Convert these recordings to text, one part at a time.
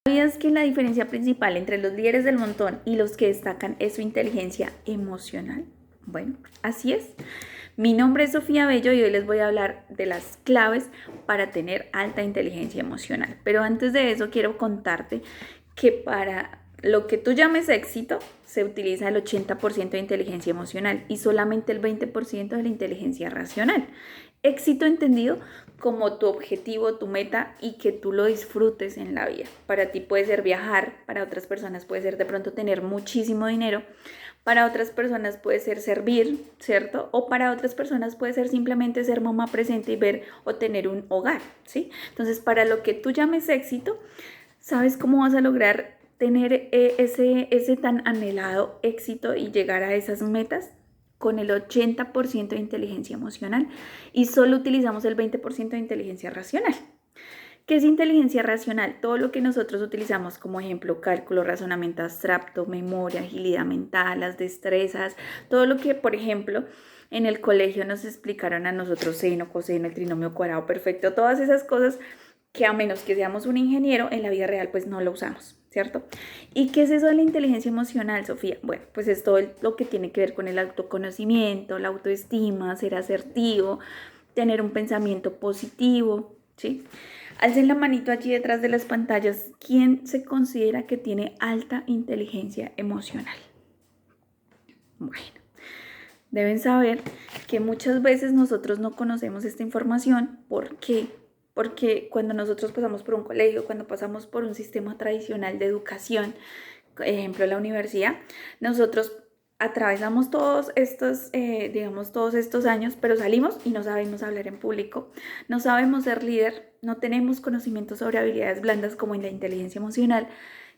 ¿Sabías que la diferencia principal entre los líderes del montón y los que destacan es su inteligencia emocional? Bueno, así es. Mi nombre es Sofía Bello y hoy les voy a hablar de las claves para tener alta inteligencia emocional. Pero antes de eso quiero contarte que para lo que tú llames éxito se utiliza el 80% de inteligencia emocional y solamente el 20% de la inteligencia racional. Éxito entendido como tu objetivo, tu meta y que tú lo disfrutes en la vida. Para ti puede ser viajar, para otras personas puede ser de pronto tener muchísimo dinero, para otras personas puede ser servir, ¿cierto? O para otras personas puede ser simplemente ser mamá presente y ver o tener un hogar, ¿sí? Entonces, para lo que tú llames éxito, ¿sabes cómo vas a lograr tener ese tan anhelado éxito y llegar a esas metas? Con el 80% de inteligencia emocional y solo utilizamos el 20% de inteligencia racional. ¿Qué es inteligencia racional? Todo lo que nosotros utilizamos como ejemplo, cálculo, razonamiento abstracto, memoria, agilidad mental, las destrezas, todo lo que, por ejemplo, en el colegio nos explicaron a nosotros seno, coseno, el trinomio cuadrado perfecto, todas esas cosas que a menos que seamos un ingeniero, en la vida real pues no lo usamos, ¿cierto? ¿Y qué es eso de la inteligencia emocional, Sofía? Bueno, pues es todo lo que tiene que ver con el autoconocimiento, la autoestima, ser asertivo, tener un pensamiento positivo, ¿sí? Alcen la manito allí detrás de las pantallas. ¿Quién se considera que tiene alta inteligencia emocional? Bueno, deben saber que muchas veces nosotros no conocemos esta información. ¿Por qué? Porque cuando nosotros pasamos por un colegio, cuando pasamos por un sistema tradicional de educación, ejemplo la universidad, nosotros atravesamos todos estos años, pero salimos y no sabemos hablar en público, no sabemos ser líder, no tenemos conocimientos sobre habilidades blandas como en la inteligencia emocional,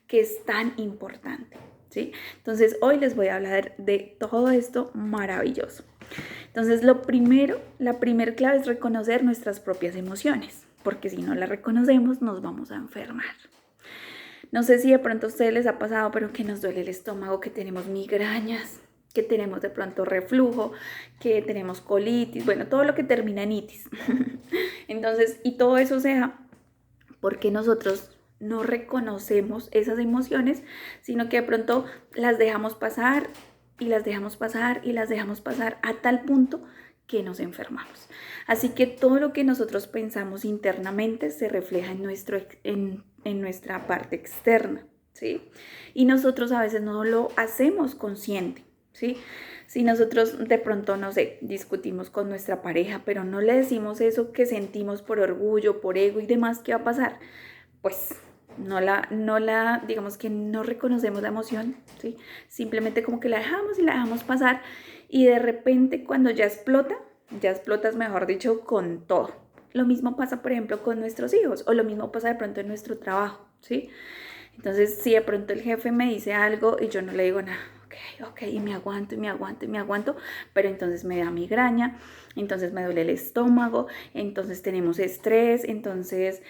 que es tan importante, ¿sí? Entonces hoy les voy a hablar de todo esto maravilloso. Entonces la primera clave es reconocer nuestras propias emociones, porque si no las reconocemos nos vamos a enfermar. No sé si de pronto a ustedes les ha pasado, pero que nos duele el estómago, que tenemos migrañas, que tenemos de pronto reflujo, que tenemos colitis, bueno, todo lo que termina en itis. Entonces, y todo eso se da porque nosotros no reconocemos esas emociones, sino que de pronto las dejamos pasar y las dejamos pasar y las dejamos pasar a tal punto que nos enfermamos. Así que todo lo que nosotros pensamos internamente se refleja en nuestra parte externa, ¿sí? Y nosotros a veces no lo hacemos consciente, ¿sí? Si nosotros de pronto, no sé, discutimos con nuestra pareja, pero no le decimos eso que sentimos por orgullo, por ego y demás, ¿qué va a pasar? Pues digamos que no reconocemos la emoción, ¿sí? Simplemente como que la dejamos y la dejamos pasar y de repente cuando ya explotas, mejor dicho, con todo. Lo mismo pasa, por ejemplo, con nuestros hijos o lo mismo pasa de pronto en nuestro trabajo, ¿sí? Entonces, si de pronto el jefe me dice algo y yo no le digo nada, ok, y me aguanto, pero entonces me da migraña, entonces me duele el estómago, entonces tenemos estrés, entonces,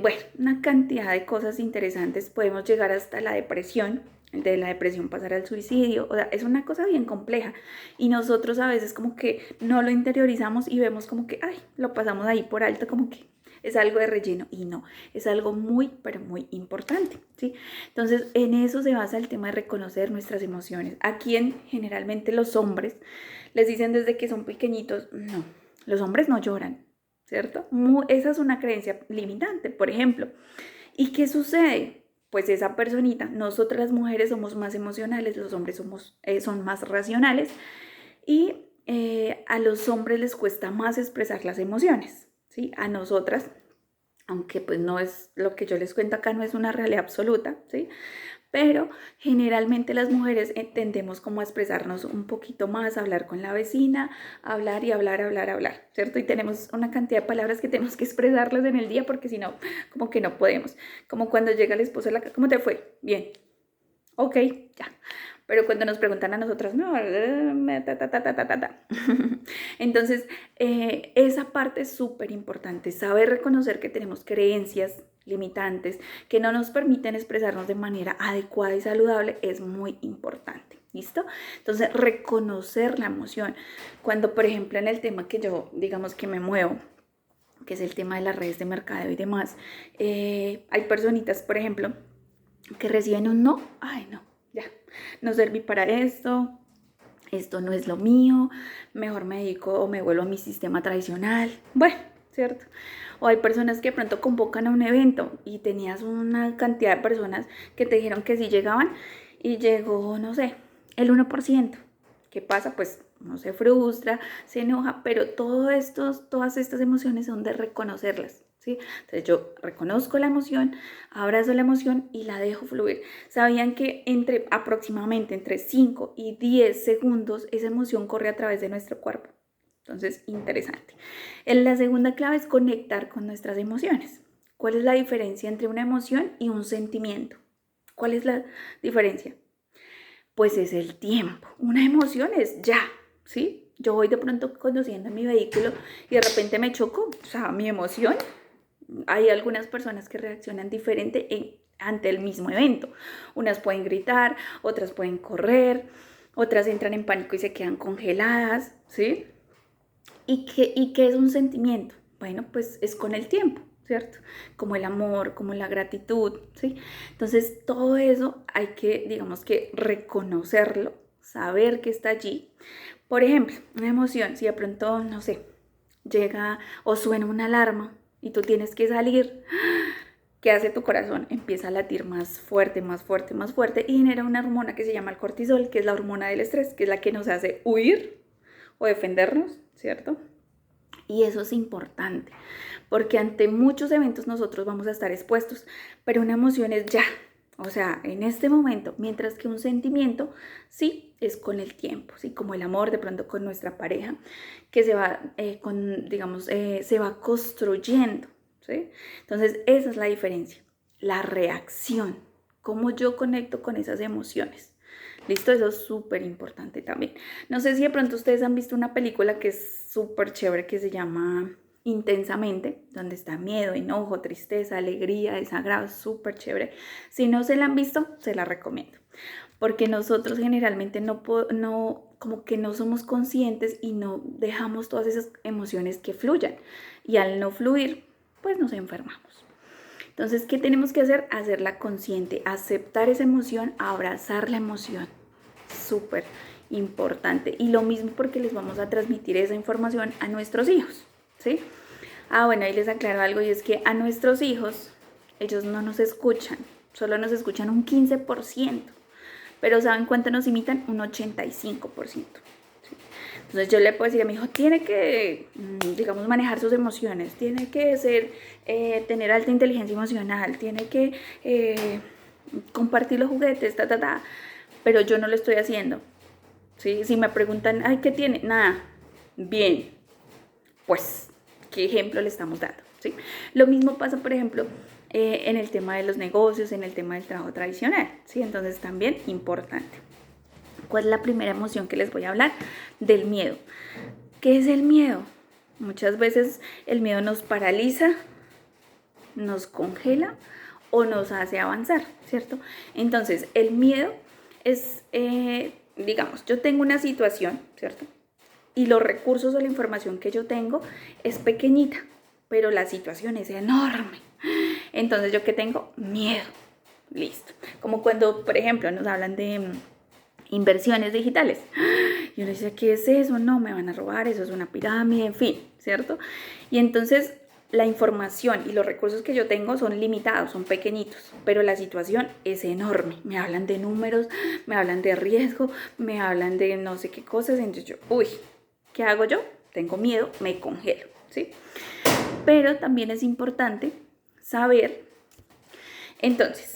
bueno, una cantidad de cosas interesantes, podemos llegar hasta la depresión, de la depresión pasar al suicidio, o sea, es una cosa bien compleja y nosotros a veces como que no lo interiorizamos y vemos como que, ay, lo pasamos ahí por alto, como que es algo de relleno y no, es algo muy, pero muy importante, ¿sí? Entonces, en eso se basa el tema de reconocer nuestras emociones. A quien generalmente los hombres les dicen desde que son pequeñitos, no, los hombres no lloran, ¿cierto? Esa es una creencia limitante, por ejemplo. ¿Y qué sucede? Pues esa personita, nosotras las mujeres somos más emocionales, los hombres son más racionales y a los hombres les cuesta más expresar las emociones, ¿sí? A nosotras, aunque pues no es lo que yo les cuento acá, no es una realidad absoluta, ¿sí? Pero generalmente las mujeres tendemos como a expresarnos un poquito más, a hablar con la vecina, hablar y hablar, ¿cierto? Y tenemos una cantidad de palabras que tenemos que expresarlas en el día porque si no, como que no podemos. Como cuando llega el esposo a la casa, ¿cómo te fue? Bien. Ok, ya. Pero cuando nos preguntan a nosotras, no, entonces esa parte es súper importante, saber reconocer que tenemos creencias limitantes que no nos permiten expresarnos de manera adecuada y saludable es muy importante, ¿listo? Entonces reconocer la emoción, cuando por ejemplo en el tema que yo digamos que me muevo, que es el tema de las redes de mercadeo y demás, hay personitas, por ejemplo, que reciben un no, ay no, ya, no serví para esto no es lo mío, mejor me dedico o me vuelvo a mi sistema tradicional. Bueno, ¿cierto? O hay personas que de pronto convocan a un evento y tenías una cantidad de personas que te dijeron que sí llegaban y llegó, no sé, el 1%. ¿Qué pasa? Pues no se frustra, se enoja, pero todas estas emociones son de reconocerlas. ¿Sí? Entonces yo reconozco la emoción, abrazo la emoción y la dejo fluir. ¿Sabían que aproximadamente entre 5 y 10 segundos esa emoción corre a través de nuestro cuerpo? Entonces, interesante. La segunda clave es conectar con nuestras emociones. ¿Cuál es la diferencia entre una emoción y un sentimiento? ¿Cuál es la diferencia? Pues es el tiempo. Una emoción es ya, ¿sí? Yo voy de pronto conduciendo mi vehículo y de repente me choco, o sea, mi emoción. Hay algunas personas que reaccionan diferente ante el mismo evento. Unas pueden gritar, otras pueden correr, otras entran en pánico y se quedan congeladas, ¿sí? ¿Y qué es un sentimiento? Bueno, pues es con el tiempo, ¿cierto? Como el amor, como la gratitud, ¿sí? Entonces, todo eso hay que, digamos que, reconocerlo, saber que está allí. Por ejemplo, una emoción, si de pronto, no sé, llega o suena una alarma y tú tienes que salir, ¿qué hace tu corazón? Empieza a latir más fuerte, más fuerte, más fuerte y genera una hormona que se llama el cortisol, que es la hormona del estrés, que es la que nos hace huir o defendernos, ¿cierto? Y eso es importante, porque ante muchos eventos nosotros vamos a estar expuestos, pero una emoción es ya, o sea, en este momento, mientras que un sentimiento sí es con el tiempo, sí, como el amor de pronto con nuestra pareja, que se va, se va construyendo, ¿sí? Entonces, esa es la diferencia, la reacción, cómo yo conecto con esas emociones. ¿Listo? Eso es súper importante también. No sé si de pronto ustedes han visto una película que es súper chévere que se llama Intensamente, donde está miedo, enojo, tristeza, alegría, desagrado, súper chévere. Si no se la han visto, se la recomiendo. Porque nosotros generalmente como que no somos conscientes y no dejamos todas esas emociones que fluyan. Y al no fluir, pues nos enfermamos. Entonces, ¿qué tenemos que hacer? Hacerla consciente, aceptar esa emoción, abrazar la emoción. Súper importante. Y lo mismo porque les vamos a transmitir esa información a nuestros hijos, ¿sí? Bueno, ahí les aclaro algo y es que a nuestros hijos, ellos no nos escuchan, solo nos escuchan un 15%, pero ¿saben cuánto nos imitan? Un 85%. Entonces yo le puedo decir a mi hijo, tiene que, digamos, manejar sus emociones, tiene que tener alta inteligencia emocional, tiene que compartir los juguetes, pero yo no lo estoy haciendo. ¿Sí? Si me preguntan, ay, ¿qué tiene? Nada, bien, pues, ¿qué ejemplo le estamos dando? ¿Sí? Lo mismo pasa, por ejemplo, en el tema de los negocios, en el tema del trabajo tradicional, ¿sí? Entonces también importante. ¿Cuál es la primera emoción que les voy a hablar? Del miedo. ¿Qué es el miedo? Muchas veces el miedo nos paraliza, nos congela o nos hace avanzar, ¿cierto? Entonces, el miedo es, digamos, yo tengo una situación, ¿cierto? Y los recursos o la información que yo tengo es pequeñita, pero la situación es enorme. Entonces, ¿yo qué tengo? Miedo. Listo. Como cuando, por ejemplo, nos hablan de inversiones digitales. Y uno dice, ¿qué es eso? No, me van a robar, eso es una pirámide, en fin, ¿cierto? Y entonces la información y los recursos que yo tengo son limitados, son pequeñitos, pero la situación es enorme. Me hablan de números, me hablan de riesgo, me hablan de no sé qué cosas, entonces yo, ¿qué hago yo? Tengo miedo, me congelo, ¿sí? Pero también es importante saber, entonces,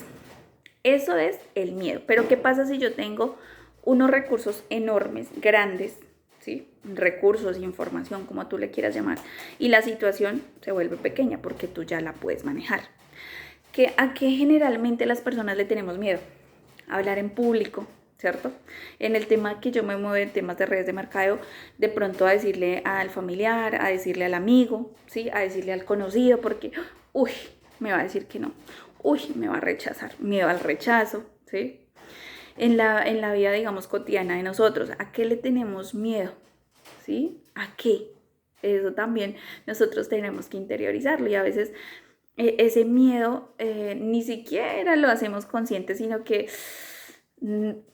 eso es el miedo. Pero ¿qué pasa si yo tengo unos recursos enormes, grandes, ¿sí? Recursos, información, como tú le quieras llamar, y la situación se vuelve pequeña porque tú ya la puedes manejar? ¿A qué generalmente las personas le tenemos miedo? A hablar en público, ¿cierto? En el tema que yo me muevo, en temas de redes de mercadeo, de pronto a decirle al familiar, a decirle al amigo, ¿sí? A decirle al conocido, porque, me va a decir que no, me va a rechazar, miedo al rechazo, ¿sí? En la vida, digamos, cotidiana de nosotros, ¿a qué le tenemos miedo? ¿Sí? ¿A qué? Eso también nosotros tenemos que interiorizarlo y a veces ese miedo ni siquiera lo hacemos consciente, sino que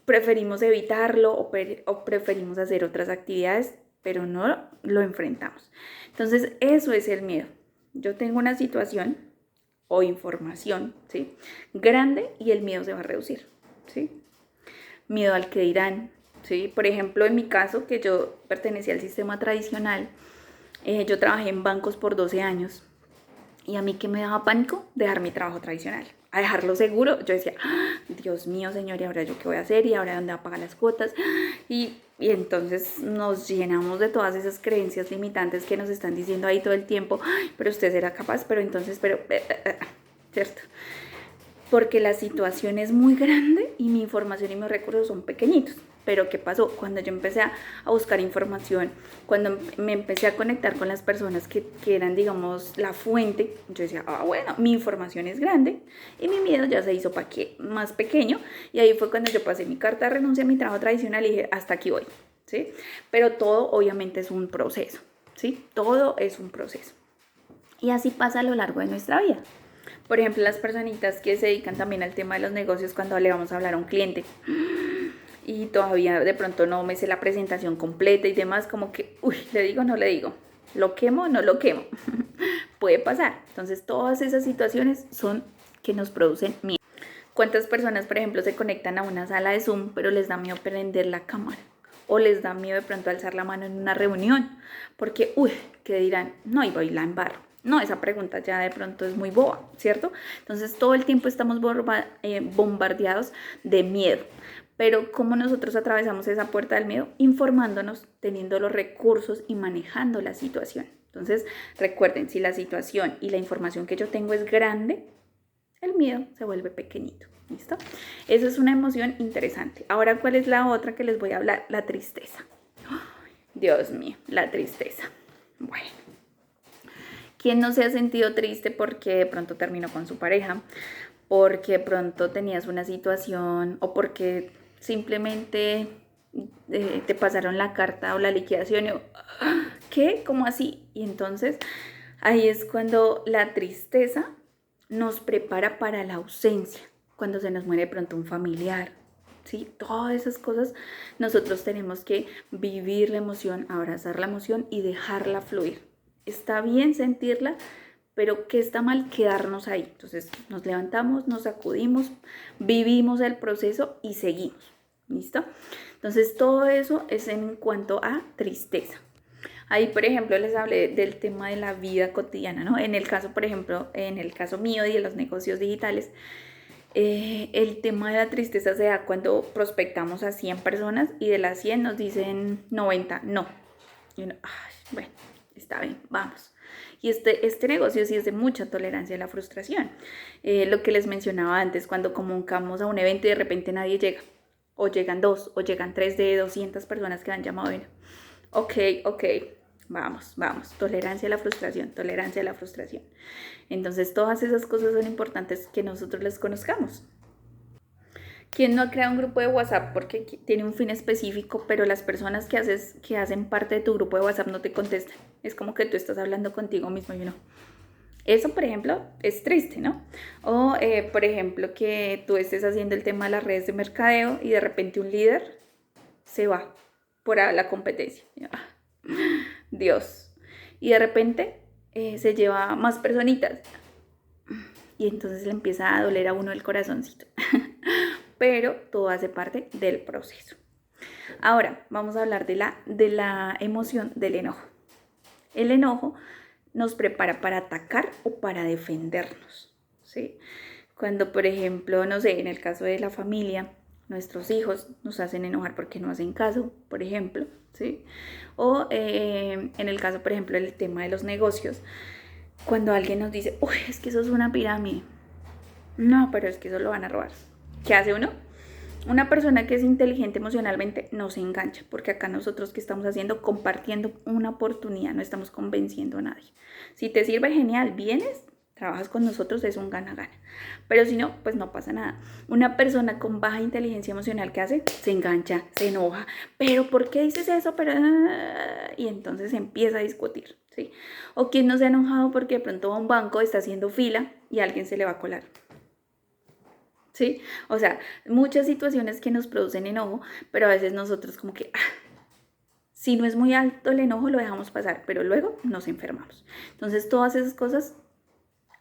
preferimos evitarlo o preferimos hacer otras actividades, pero no lo enfrentamos. Entonces, eso es el miedo. Yo tengo una situación o información, ¿sí?, grande, y el miedo se va a reducir, ¿sí? Miedo al que dirán, ¿sí? Por ejemplo, en mi caso, que yo pertenecía al sistema tradicional, yo trabajé en bancos por 12 años. Y a mí, ¿qué me daba pánico? Dejar mi trabajo tradicional. A dejarlo seguro, yo decía, ¡ah! Dios mío, señor, ¿y ahora yo qué voy a hacer? ¿Y ahora dónde va a pagar las cuotas? Y entonces nos llenamos de todas esas creencias limitantes que nos están diciendo ahí todo el tiempo. ¡Ay, pero usted será capaz! Pero entonces, ¿cierto? Porque la situación es muy grande y mi información y mis recursos son pequeñitos. Pero ¿qué pasó? Cuando yo empecé a buscar información, cuando me empecé a conectar con las personas que eran, digamos, la fuente, yo decía, bueno, mi información es grande y mi miedo ya se hizo más pequeño. Y ahí fue cuando yo pasé mi carta de renuncia a mi trabajo tradicional y dije, hasta aquí voy, ¿sí? Pero todo obviamente es un proceso, ¿sí? Todo es un proceso. Y así pasa a lo largo de nuestra vida. Por ejemplo, las personitas que se dedican también al tema de los negocios, cuando le vamos a hablar a un cliente y todavía de pronto no me sé la presentación completa y demás, como que, le digo, no le digo, lo quemo, no lo quemo. Puede pasar. Entonces, todas esas situaciones son que nos producen miedo. ¿Cuántas personas, por ejemplo, se conectan a una sala de Zoom, pero les da miedo prender la cámara? O les da miedo de pronto alzar la mano en una reunión, porque, ¿qué dirán? No, y voy la embarro. No, esa pregunta ya de pronto es muy boba, ¿cierto? Entonces todo el tiempo estamos bombardeados de miedo. Pero ¿cómo nosotros atravesamos esa puerta del miedo? Informándonos, teniendo los recursos y manejando la situación. Entonces recuerden, si la situación y la información que yo tengo es grande, el miedo se vuelve pequeñito. ¿Listo? Esa es una emoción interesante. Ahora, ¿cuál es la otra que les voy a hablar? La tristeza. Dios mío, la tristeza. Bueno. ¿Quién no se ha sentido triste porque de pronto terminó con su pareja? Porque de pronto tenías una situación o porque simplemente te pasaron la carta o la liquidación y ¿qué? ¿Cómo así? Y entonces ahí es cuando la tristeza nos prepara para la ausencia, cuando se nos muere de pronto un familiar, ¿sí? Todas esas cosas nosotros tenemos que vivir la emoción, abrazar la emoción y dejarla fluir. Está bien sentirla, pero ¿qué está mal? Quedarnos ahí. Entonces nos levantamos, nos sacudimos, vivimos el proceso y seguimos. ¿Listo? Entonces todo eso es en cuanto a tristeza. Ahí, por ejemplo, les hablé del tema de la vida cotidiana, ¿no? En el caso, por ejemplo, en el caso mío y de los negocios digitales, el tema de la tristeza se da cuando prospectamos a 100 personas y de las 100 nos dicen 90, no. Y uno, bueno, está bien, vamos. Y este negocio sí es de mucha tolerancia a la frustración. Lo que les mencionaba antes, cuando convocamos a un evento y de repente nadie llega, o llegan 2, o llegan 3 de 200 personas que han llamado. Bueno, ok, vamos, tolerancia a la frustración, tolerancia a la frustración. Entonces todas esas cosas son importantes que nosotros les conozcamos. ¿Quién no ha creado un grupo de WhatsApp porque tiene un fin específico, pero las personas que hacen parte de tu grupo de WhatsApp no te contestan? Es como que tú estás hablando contigo mismo y no. Eso, por ejemplo, es triste, ¿no? O, por ejemplo, que tú estés haciendo el tema de las redes de mercadeo y de repente un líder se va por la competencia. Dios. Y de repente se lleva más personitas. Y entonces le empieza a doler a uno el corazoncito. Pero todo hace parte del proceso. Ahora vamos a hablar de la emoción del enojo. El enojo nos prepara para atacar o para defendernos, ¿sí? Cuando, por ejemplo, no sé, en el caso de la familia, nuestros hijos nos hacen enojar porque no hacen caso, por ejemplo, ¿sí? O en el caso, por ejemplo, del tema de los negocios, cuando alguien nos dice, es que eso es una pirámide. No, pero es que eso lo van a robar. ¿Qué hace uno? Una persona que es inteligente emocionalmente no se engancha, porque acá nosotros que estamos haciendo, compartiendo una oportunidad, no estamos convenciendo a nadie. Si te sirve, genial, vienes, trabajas con nosotros, es un gana-gana. Pero si no, pues no pasa nada. Una persona con baja inteligencia emocional, ¿qué hace? Se engancha, se enoja. ¿Pero por qué dices eso? Y entonces empieza a discutir, ¿sí? O quien no se ha enojado porque de pronto a un banco está haciendo fila y a alguien se le va a colar. ¿Sí? O sea, muchas situaciones que nos producen enojo, pero a veces nosotros como que, si no es muy alto el enojo, lo dejamos pasar, pero luego nos enfermamos. Entonces, todas esas cosas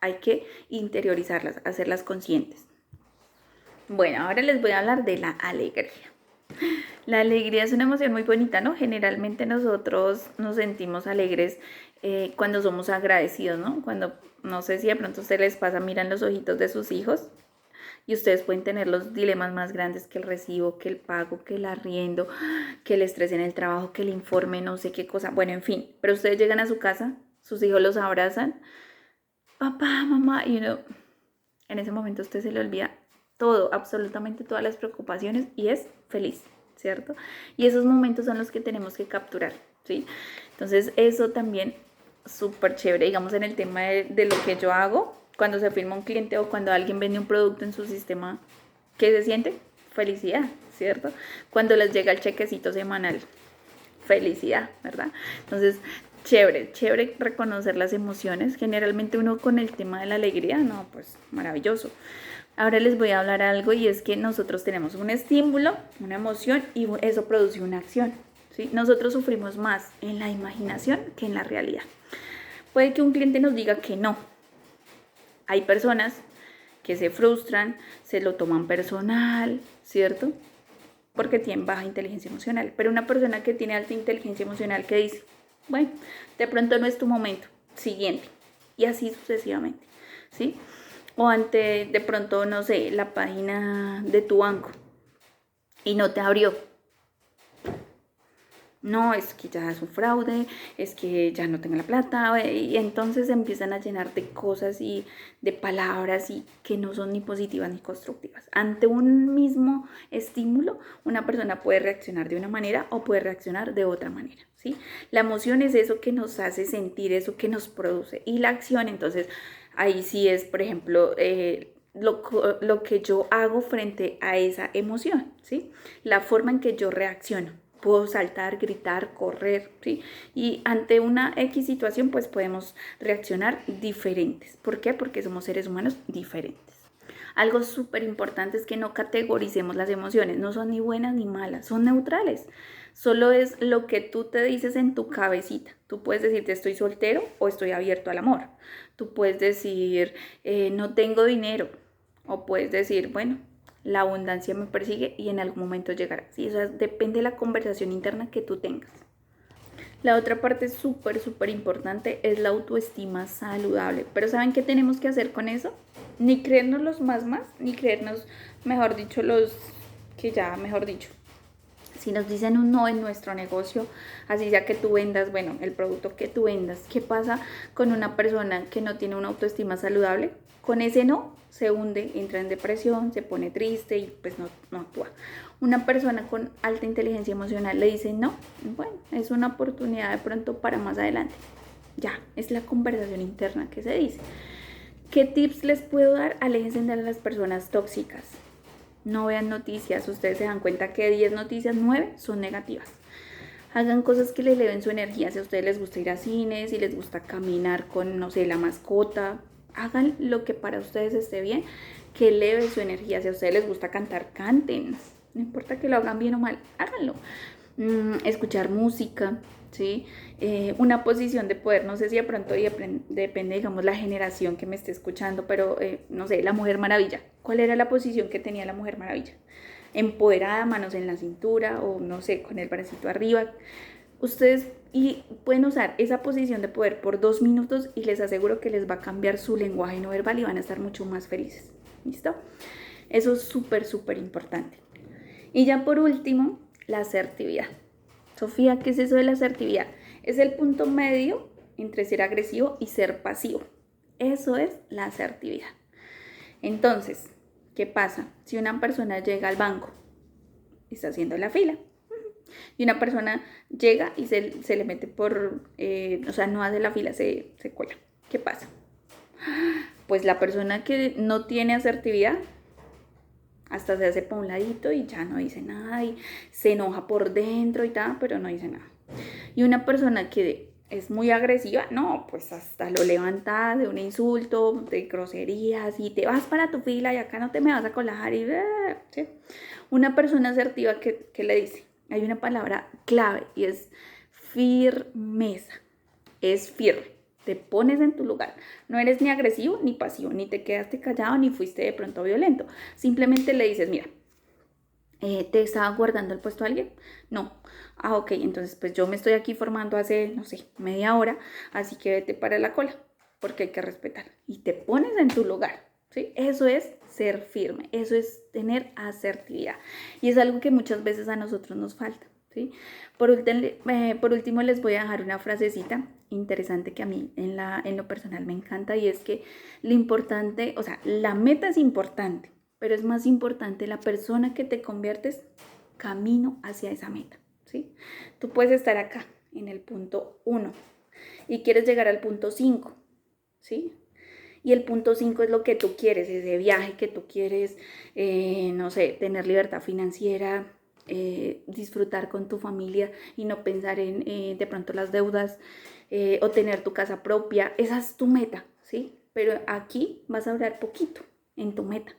hay que interiorizarlas, hacerlas conscientes. Bueno, ahora les voy a hablar de la alegría. La alegría es una emoción muy bonita, ¿no? Generalmente nosotros nos sentimos alegres cuando somos agradecidos, ¿no? Cuando, no sé si de pronto a ustedes les pasa, miran los ojitos de sus hijos y ustedes pueden tener los dilemas más grandes que el recibo, que el pago, que el arriendo, que el estrés en el trabajo, que el informe, no sé qué cosa. Bueno, en fin, pero ustedes llegan a su casa, sus hijos los abrazan, papá, mamá, y uno, en ese momento usted se le olvida todo, absolutamente todas las preocupaciones y es feliz, ¿cierto? Y esos momentos son los que tenemos que capturar, ¿sí? Entonces eso también súper chévere, digamos en el tema de lo que yo hago, cuando se firma un cliente o cuando alguien vende un producto en su sistema, ¿qué se siente? Felicidad, ¿cierto? Cuando les llega el chequecito semanal, felicidad, ¿verdad? Entonces, chévere, chévere reconocer las emociones. Generalmente uno con el tema de la alegría, no, pues maravilloso. Ahora les voy a hablar algo y es que nosotros tenemos un estímulo, una emoción y eso produce una acción, ¿sí? Nosotros sufrimos más en la imaginación que en la realidad. Puede que un cliente nos diga que no. Hay personas que se frustran, se lo toman personal, ¿cierto? Porque tienen baja inteligencia emocional. Pero una persona que tiene alta inteligencia emocional que dice, bueno, de pronto no es tu momento, siguiente. Y así sucesivamente, ¿sí? O ante, de pronto, no sé, la página de tu banco y no te abrió. No, es que ya es un fraude, es que ya no tengo la plata, y entonces empiezan a llenar de cosas y de palabras y que no son ni positivas ni constructivas. Ante un mismo estímulo, una persona puede reaccionar de una manera o puede reaccionar de otra manera, ¿sí? La emoción es eso que nos hace sentir, eso que nos produce, y la acción, entonces, ahí sí es, por ejemplo, lo que yo hago frente a esa emoción, ¿sí? La forma en que yo reacciono. Puedo saltar, gritar, correr, ¿sí? Y ante una X situación, pues podemos reaccionar diferentes. ¿Por qué? Porque somos seres humanos diferentes. Algo súper importante es que no categoricemos las emociones. No son ni buenas ni malas, son neutrales. Solo es lo que tú te dices en tu cabecita. Tú puedes decirte estoy soltero o estoy abierto al amor. Tú puedes decir no tengo dinero. O puedes decir, bueno, la abundancia me persigue y en algún momento llegará. ¿Sí? O sea, depende de la conversación interna que tú tengas. La otra parte súper, súper importante es la autoestima saludable. Pero ¿saben qué tenemos que hacer con eso? Ni creernos los más, ni creernos, mejor dicho, los que ya, mejor dicho. Si nos dicen un no en nuestro negocio, así sea que tú vendas, bueno, el producto que tú vendas, ¿qué pasa con una persona que no tiene una autoestima saludable? Con ese no se hunde, entra en depresión, se pone triste y pues no actúa. Una persona con alta inteligencia emocional le dice no, bueno, es una oportunidad de pronto para más adelante. Ya, es la conversación interna que se dice. ¿Qué tips les puedo dar? Aléjense de las personas tóxicas. No vean noticias, ustedes se dan cuenta que de 10 noticias, 9 son negativas. Hagan cosas que les eleven su energía, si a ustedes les gusta ir a cine, si les gusta caminar con, no sé, la mascota, hagan lo que para ustedes esté bien, que eleve su energía. Si a ustedes les gusta cantar, canten, no importa que lo hagan bien o mal, háganlo. Escuchar música, ¿sí? Una posición de poder, no sé si de pronto depende, digamos, la generación que me esté escuchando, pero no sé, la Mujer Maravilla. ¿Cuál era la posición que tenía la Mujer Maravilla? Empoderada, manos en la cintura o no sé, con el bracito arriba. Ustedes pueden usar esa posición de poder por 2 minutos y les aseguro que les va a cambiar su lenguaje no verbal y van a estar mucho más felices. ¿Listo? Eso es súper, súper importante. Y ya por último, la asertividad. Sofía, ¿qué es eso de la asertividad? Es el punto medio entre ser agresivo y ser pasivo. Eso es la asertividad. Entonces, ¿qué pasa? Si una persona llega al banco y está haciendo la fila, y una persona llega y se le mete o sea, no hace la fila, se cuela. ¿Qué pasa? Pues la persona que no tiene asertividad hasta se hace para un ladito y ya no dice nada y se enoja por dentro y tal, pero no dice nada. Y una persona que es muy agresiva, no, pues hasta lo levantas de un insulto, de groserías y te vas para tu fila y acá no te me vas a colar y ¿sí? Una persona asertiva que le dice, hay una palabra clave y es firmeza, es firme. Te pones en tu lugar. No eres ni agresivo ni pasivo, ni te quedaste callado ni fuiste de pronto violento. Simplemente le dices, mira, ¿te estaba guardando el puesto a alguien? No. Ah, ok, entonces pues yo me estoy aquí formando hace, no sé, media hora, así que vete para la cola, porque hay que respetar. Y te pones en tu lugar, ¿sí? Eso es ser firme, eso es tener asertividad. Y es algo que muchas veces a nosotros nos falta, ¿sí? Por último les voy a dejar una frasecita interesante que a mí en lo personal me encanta y es que lo importante, o sea, la meta es importante, pero es más importante la persona que te conviertes camino hacia esa meta, ¿sí? Tú puedes estar acá en el punto 1 y quieres llegar al punto 5, ¿sí? Y el punto 5 es lo que tú quieres, ese viaje que tú quieres, no sé, tener libertad financiera, disfrutar con tu familia y no pensar en de pronto las deudas o tener tu casa propia. Esa es tu meta, ¿sí? Pero aquí vas a durar poquito en tu meta,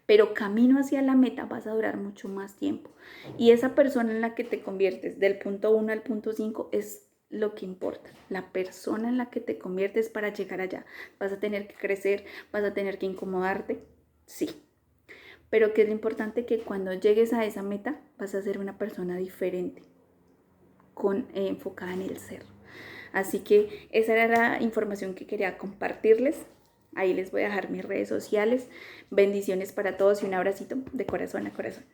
pero camino hacia la meta vas a durar mucho más tiempo. Y esa persona en la que te conviertes del punto 1 al punto 5 es lo que importa, la persona en la que te conviertes para llegar allá. Vas a tener que crecer, vas a tener que incomodarte, sí. Pero que es lo importante que cuando llegues a esa meta vas a ser una persona diferente, enfocada en el ser. Así que esa era la información que quería compartirles. Ahí les voy a dejar mis redes sociales. Bendiciones para todos y un abracito de corazón a corazón.